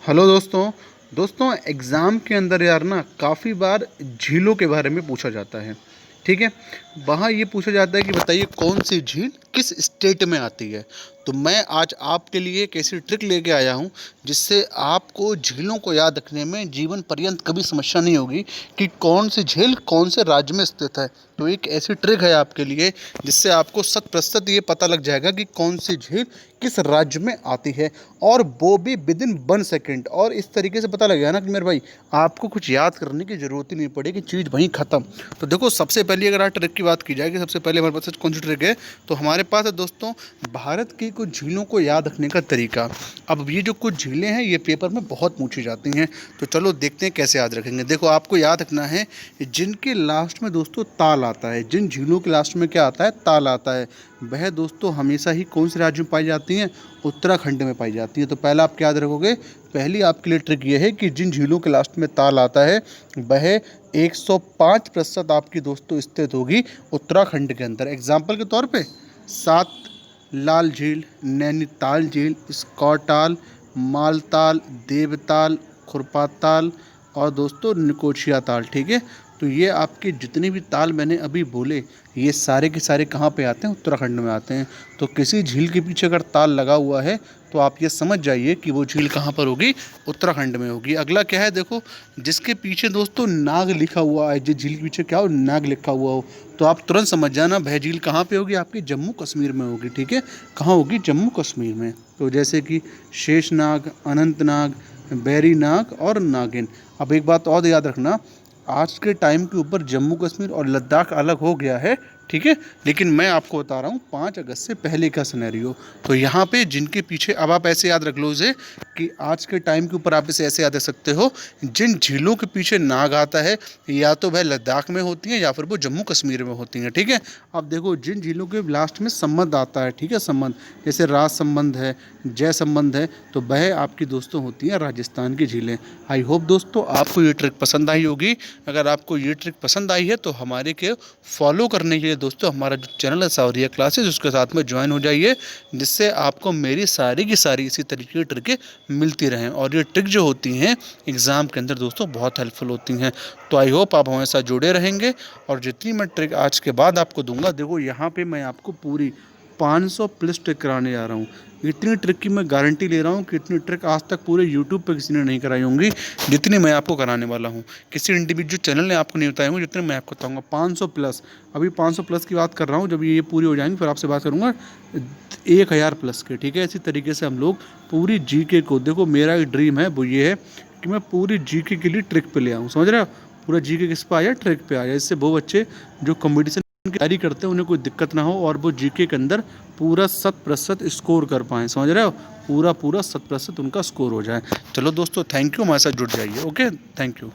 Hello दोस्तों। Exam के अंदर यार ना काफ़ी बार झीलों के बारे में पूछा जाता है। ठीक है। वहाँ ये पूछा जाता है कि बताइए कौन सी झील किस स्टेट में आती है। तो मैं आज आपके लिए एक ऐसी ट्रिक लेके आया हूँ जिससे आपको झीलों को याद रखने में जीवन पर्यंत कभी समस्या नहीं होगी कि कौन सी झील कौन से राज्य में स्थित है। तो एक ऐसी ट्रिक है आपके लिए जिससे आपको 100% ये पता लग जाएगा कि कौन सी झील किस राज्य में आती है, और वो भी विद इन 1 सेकेंड। और इस तरीके से पता लग गया ना कि मेरे भाई आपको कुछ याद करने की ज़रूरत ही नहीं पड़ेगी, चीज़ वहीं ख़त्म। तो देखो, सबसे पहले अगर आज ट्रिक की बात की जाए कि सबसे पहले हमारे पास कौन सी ट्रिक है, तो हमारे पास है दोस्तों भारत की कुछ झीलों को याद रखने का तरीका। अब ये जो कुछ झीलें हैं ये पेपर में बहुत पूछी जाती हैं, तो चलो देखते हैं कैसे याद रखेंगे। देखो, आपको याद रखना है जिनके लास्ट में दोस्तों ताल आता है, जिन झीलों के लास्ट में क्या आता है, ताल आता है, वह दोस्तों हमेशा ही कौन से राज्य में पाई जाती हैं, उत्तराखंड में पाई जाती है। तो पहला आप क्या याद रखोगे, पहली आपके लिए ट्रिक ये है कि जिन झीलों के लास्ट में ताल आता है वह 105% आपकी दोस्तों स्थित होगी उत्तराखंड के अंदर। एग्जाम्पल के तौर पे सात लाल झील, नैनीताल झील, स्कॉटाल, मालताल, देवताल, खुरपाताल और दोस्तों निकोशिया ताल। ठीक है। तो ये आपके जितने भी ताल मैंने अभी बोले ये सारे के सारे कहाँ पे आते हैं, उत्तराखंड में आते हैं। तो किसी झील के पीछे अगर ताल लगा हुआ है तो आप ये समझ जाइए कि वो झील कहाँ पर होगी, उत्तराखंड में होगी। अगला क्या है, देखो, जिसके पीछे दोस्तों नाग लिखा हुआ है, जिस झील के पीछे क्या हो, नाग लिखा हुआ हो, तो आप तुरंत समझ जाना वह झील कहाँ पे होगी, आपकी जम्मू कश्मीर में होगी। ठीक है। कहाँ होगी, जम्मू कश्मीर में। तो जैसे कि शेषनाग, अनंतनाग, बैरी नाग और नागिन। अब एक बात और याद रखना, आज के टाइम के ऊपर जम्मू कश्मीर और लद्दाख अलग हो गया है। ठीक है। लेकिन मैं आपको बता रहा हूँ 5 अगस्त से पहले का सिनेरियो। तो यहाँ पे जिनके पीछे, अब आप ऐसे याद रख लो इसे कि आज के टाइम के ऊपर आप इसे ऐसे याद रख सकते हो, जिन झीलों के पीछे नाग आता है या तो वह लद्दाख में होती हैं या फिर वो जम्मू कश्मीर में होती हैं। ठीक है। अब देखो, जिन झीलों के लास्ट में संबंध आता है, ठीक है, संबंध जैसे राज संबंध है, जय संबंध है, तो वह आपकी दोस्तों होती हैं राजस्थान की झीलें। आई होप दोस्तों आपको ये ट्रिक पसंद आई होगी। अगर आपको ये ट्रिक पसंद आई है तो हमारे के फॉलो करने के लिए दोस्तों हमारा जो चैनल है सावरिया क्लासेस, उसके साथ में ज्वाइन हो जाइए, जिससे आपको मेरी सारी की सारी इसी तरीके की ट्रिकें मिलती रहें। और ये ट्रिक जो होती हैं एग्ज़ाम के अंदर दोस्तों बहुत हेल्पफुल होती हैं। तो आई होप आप हमारे साथ जुड़े रहेंगे। और जितनी मैं ट्रिक आज के बाद आपको दूंगा, देखो यहाँ पे मैं आपको पूरी 500 प्लस ट्रिक कराने जा रहा हूँ। इतनी ट्रिक की मैं गारंटी ले रहा हूँ कि इतनी ट्रिक आज तक पूरे यूट्यूब पे किसी ने नहीं कराई होंगी जितनी मैं आपको कराने वाला हूँ। किसी इंडिविजुअल चैनल ने आपको नहीं बताए होंगे जितने मैं आपको बताऊँगा। 500 प्लस, अभी 500 प्लस की बात कर रहा हूँ, जब ये पूरी हो जाएंगी फिर आपसे बात करूँगा 1000 प्लस के। ठीक है। इसी तरीके से हम लोग पूरी जीके को, देखो मेरा एक ड्रीम है वो ये है कि मैं पूरी जीके के लिए ट्रिक पे ले आऊँ, समझ रहे हो। पूरा जीके किस पे आया, ट्रिक पे आया। इससे वो बच्चे जो कॉम्पिटिशन की तैयारी करते हैं उन्हें कोई दिक्कत ना हो और वो जीके के अंदर पूरा 100% स्कोर कर पाएँ, समझ रहे हो। पूरा 100% उनका स्कोर हो जाए। चलो दोस्तों, थैंक यू, हमारे साथ जुड़ जाइए। Okay, thank you.